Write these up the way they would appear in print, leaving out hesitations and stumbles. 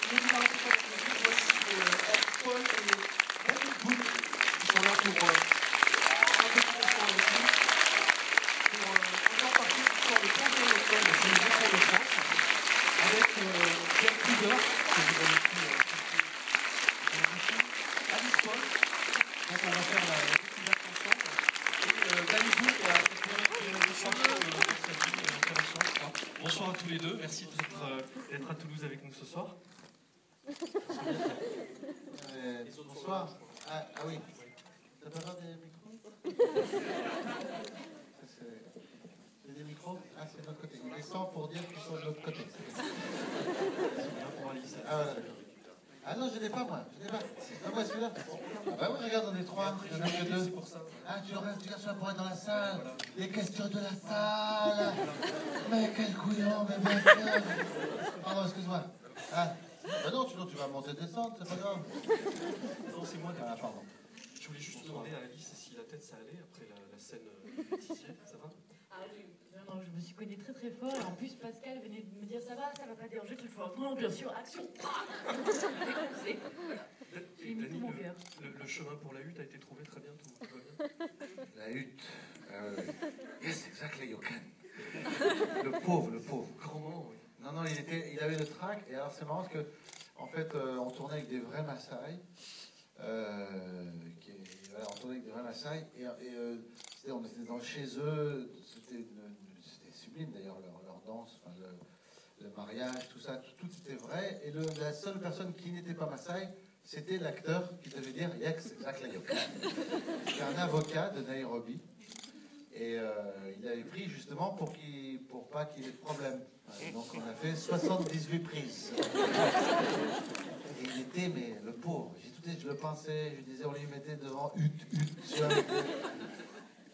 les différents spectacles que vous voici Paul et David Boone qui sont là pour un peu plus de temps avec nous, pour encore partie de l'histoire de Pont de l'Automne, c'est le Tour de France, avec Pierre Couder, que vous avez pu Alice Paul, donc on va faire la découverte ensemble, et David Boone qui a préparé une chanson intéressante, je crois. Bonsoir à tous les deux, merci d'être à Toulouse avec nous ce soir. Bonsoir. Ah oui. T'as pas des micros? C'est des micros? Ah, c'est de l'autre côté. Il est 100 pour dire qu'ils sont de l'autre côté. Ah non, je l'ai pas moi. Je l'ai pas. Ah moi celui-là. Ah bah oui, regarde, on est trois. Il n'y en a que deux. Ah, tu regardes celui-là pour être dans la salle. Les questions de la salle. Mais quel couillon, mais bien sûr. Pardon, excuse-moi. Ah. Bah non, sinon tu vas monter et descendre, c'est pas grave. Non, c'est moi. Ah, pardon. Je voulais juste demander à Alice si la tête ça allait après la scène bêtisière, ça va? Ah oui, non, je me suis cognée très très fort et en plus Pascal venait de me dire ça va pas déranger qu'il faut. Non, bien sûr, action. J'ai mis tout mon cœur. Le chemin pour la hutte a été trouvé très bien, tout va bien. La hutte. Yes, exactly, you can. Le pauvre. Grand moment, oui. Non, il avait le trac, et alors c'est marrant parce que, en fait, on tournait avec des vrais Maasai. On tournait avec des vrais Maasai, et on était chez eux, c'était sublime d'ailleurs, leur danse, enfin, le mariage, tout ça, tout était vrai, et la seule personne qui n'était pas Maasai, c'était l'acteur qui devait dire « Yes, exactly, you can ». C'était un avocat de Nairobi. Et il avait pris justement pour pas qu'il ait de problème. Donc on a fait 78 prises. Et il était, mais le pauvre, je le pensais, je disais, on lui mettait devant hutte.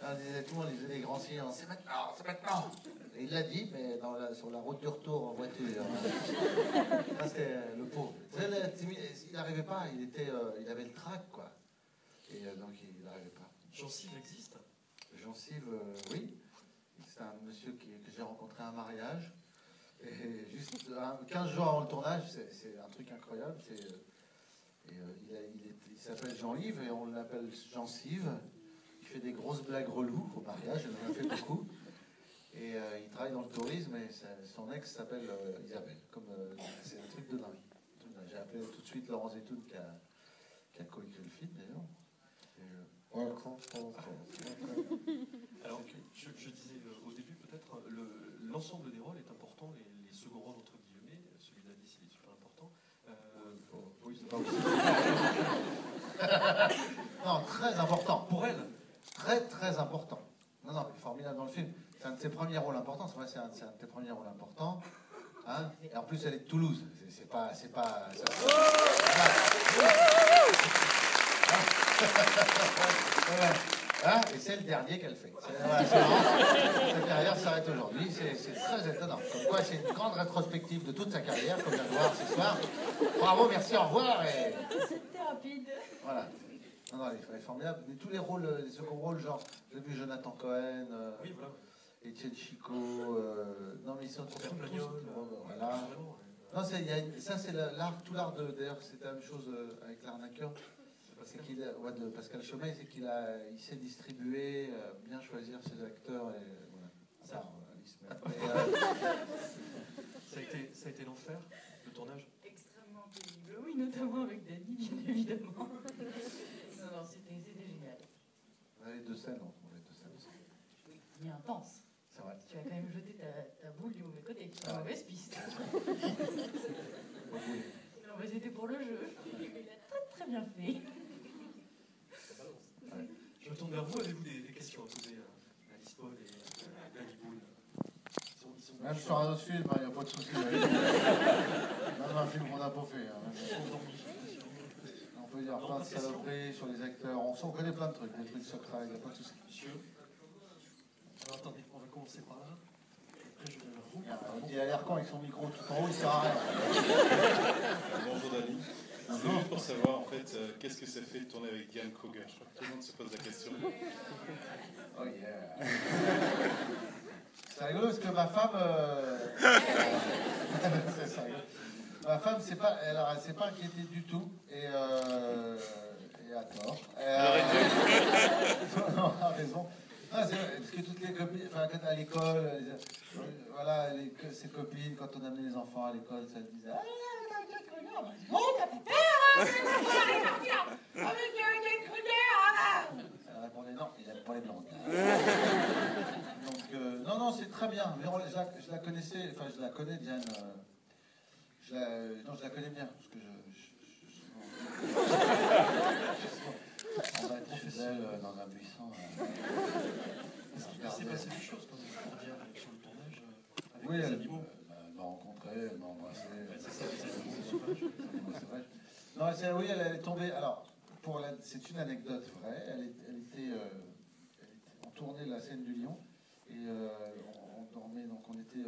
On disait, tout le monde disait des grands signes, c'est maintenant. Et il l'a dit, mais sur la route du retour en voiture. Ça, c'était le pauvre. Il n'arrivait pas, il avait le trac, quoi. Et donc il n'arrivait pas. Jean-Cyve existe? Jean-Cyve, oui. C'est un monsieur que j'ai rencontré à un mariage. Et juste 15 jours avant le tournage, c'est un truc incroyable. Il s'appelle Jean-Yves et on l'appelle Jean-Cyve. Il fait des grosses blagues reloues au mariage, il en a fait beaucoup. Et il travaille dans le tourisme et son ex s'appelle Isabelle. C'est un truc de dingue. J'ai appelé tout de suite Laurent Zetoun qui a coécrit le film d'ailleurs. Alors, je disais au début, peut-être, l'ensemble des rôles est important, les seconds rôles, entre guillemets, celui d'Alice, il est super important. Oui, c'est pas aussi. Non, très important. Pour elle? Très, très important. Non, il est formidable dans le film. C'est un de ses premiers rôles importants. C'est vrai, c'est un de tes premiers rôles importants. Hein, et en plus, elle est de Toulouse. C'est pas Hein, et c'est le dernier qu'elle fait. Sa carrière s'arrête aujourd'hui. C'est très étonnant. Comme quoi, c'est une grande rétrospective de toute sa carrière, comme on vient de voir ce soir. Bravo, merci, au revoir. C'était rapide. Voilà. Non, il est formidable. Mais tous les rôles, les seconds rôles, genre, j'ai vu Jonathan Cohen, oui, voilà. Étienne Chicot, non, mais ils sont tous. Voilà. Non, ça, c'est l'art, tout l'art de. D'ailleurs, c'était la même chose avec l'arnaqueur. De Pascal Chaumet, c'est qu'il sait distribuer, bien choisir ses acteurs. Et, voilà. Ça, Alice. Ça a été l'enfer, le tournage? Extrêmement pénible, oui, notamment avec Dany, bien évidemment. Non, c'était génial. Les deux scènes, les deux scènes. Oui, il est intense. C'est vrai. Tu as quand même jeté ta boule du mauvais côté, la mauvaise piste. Non, mais c'était pour le jeu. Il a très bien fait. Je me tourne vers vous, avez-vous des questions à poser à Alice Paul et David Boone? Même sur un autre film, il n'y a pas de souci. Même un film qu'on n'a pas fait. On peut dire plein de saloperies sur les acteurs. On connaît plein de trucs, des trucs secrets, il n'y a pas de souci. Monsieur? Alors attendez, on va commencer par là. Après je vais vers vous. Il a l'air con avec son micro tout en haut, il sert à rien. Bonjour Dany. C'est juste pour savoir en fait qu'est-ce que ça fait de tourner avec Diane Kruger. Je crois que tout le monde se pose la question. Oh yeah. C'est rigolo parce que ma femme. C'est rigolo. Ma femme, c'est pas, elle s'est pas inquiétée du tout, et à tort. Non, elle a raison. Non, c'est vrai, parce que toutes les copines, enfin, quand à l'école, voilà, ses copines, quand on amenait les enfants à l'école, ça disaient ah, bon, t'as pas peur, avec des connards. Elle répondait non, il n'aime pas les blancs. Donc, non, c'est très bien. Mais je la connaissais, enfin, je la connais, Diane. Non, je la connais bien, parce que on va être chez elle dans un buisson. Il s'est passé des choses quand même pour Diane sur le tournage avec Oui, les elle animaux. m'a rencontré, elle m'a embrassé. C'est ça, les animaux sauvages. Non, oui, elle est tombée. Alors, c'est une anecdote vraie. Elle était en tournée de la scène du Lion. Et on dormait, donc on était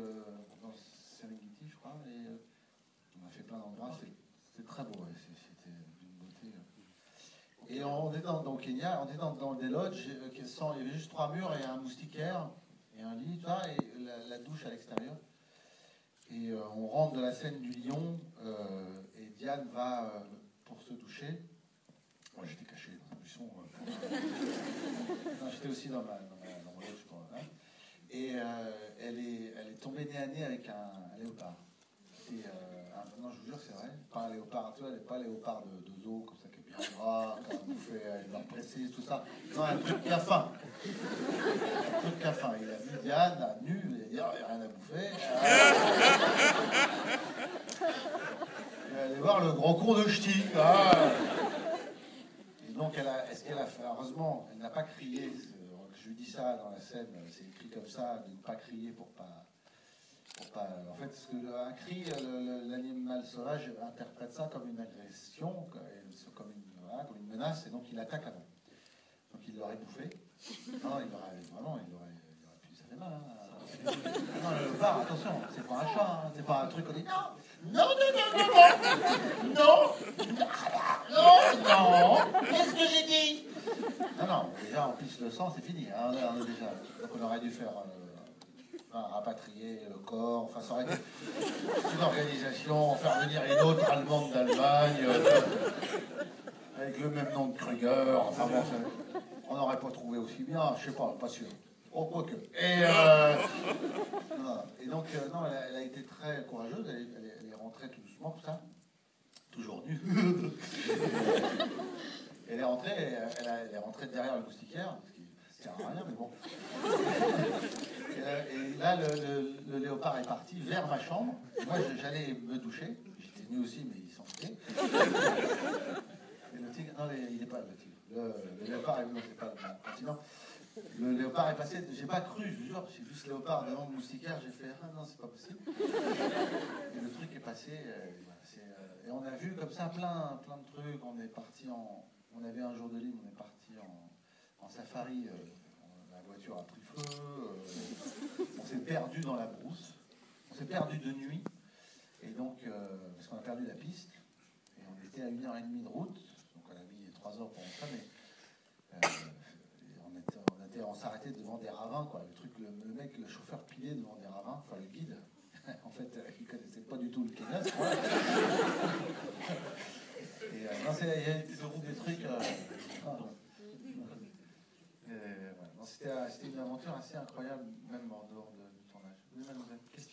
dans le Serengeti, je crois. Et on a fait plein d'endroits. C'était très beau. C'était d'une beauté. Et on était au Kenya, on était dans des lodges. Il y avait juste 3 murs et un moustiquaire et un lit, tout ça, et la douche à l'extérieur. Et on rentre de la scène du Lion et Diane va pour se doucher. Moi j'étais caché dans un buisson. Non, j'étais aussi dans mon lodge. Et elle est tombée nez à nez avec un léopard. Non, je vous jure, c'est vrai. Pas un léopard, tu vois, pas un léopard de zoo, comme ça, qui est bien gras, qui a bouffé, il va presser, tout ça. Non, un truc qui a faim. Un truc qui a faim. Il a vu Diane, à nu, il a dit, oh, il n'y a rien à bouffer. Il est allé voir le gros con de ch'ti. Et donc, est-ce qu'elle a fait, heureusement, elle n'a pas crié. Je lui dis ça dans la scène, c'est écrit comme ça, de ne pas crier pour pas. En fait, parce qu'un cri, l'animal sauvage interprète ça comme une agression, comme une menace, et donc il attaque avant. Donc il l'aurait bouffé. Non, il aurait pu, ça fait mal. Hein. Non, le léopard, attention, c'est pas un chat, hein, c'est pas un truc qu'on dit non, qu'est-ce que j'ai dit? Non, déjà, on pisse le sang, c'est fini. Hein, déjà. Donc on aurait dû faire. Rapatrier le corps, enfin ça aurait été une organisation, faire venir une autre Allemande d'Allemagne, avec le même nom de Krüger, enfin bon, on n'aurait pas trouvé aussi bien, je sais pas sûr. Oh, quoique. Et donc, non, elle a été très courageuse, elle est rentrée tout doucement, comme ça, toujours nue. Elle est rentrée derrière le moustiquaire, ce qui sert à rien, mais bon. Et là, le léopard est parti vers ma chambre. Moi, j'allais me doucher. J'étais nu aussi, mais il s'en foutait. Et le tigre, non, il n'est pas le tigre. Le léopard est, non, c'est pas le continent. Le léopard est passé, j'ai pas cru, je vous jure, j'ai vu ce léopard devant le moustiquaire, j'ai fait, ah non, c'est pas possible. Et le truc est passé, et on a vu comme ça plein de trucs. On est parti on avait un jour de libre, on est parti en safari. La voiture a pris feu, on s'est perdu dans la brousse, on s'est perdu de nuit, et donc, parce qu'on a perdu la piste, et on était à 1h30 de route, donc on a mis 3 heures pour rentrer, mais on s'arrêtait devant des ravins, quoi. Le truc, le chauffeur pilait devant des ravins, enfin le guide, en fait, il connaissait pas du tout le Kenya, et non, il y a des trucs... C'était une aventure assez incroyable, même en dehors du tournage. Vous avez une question ?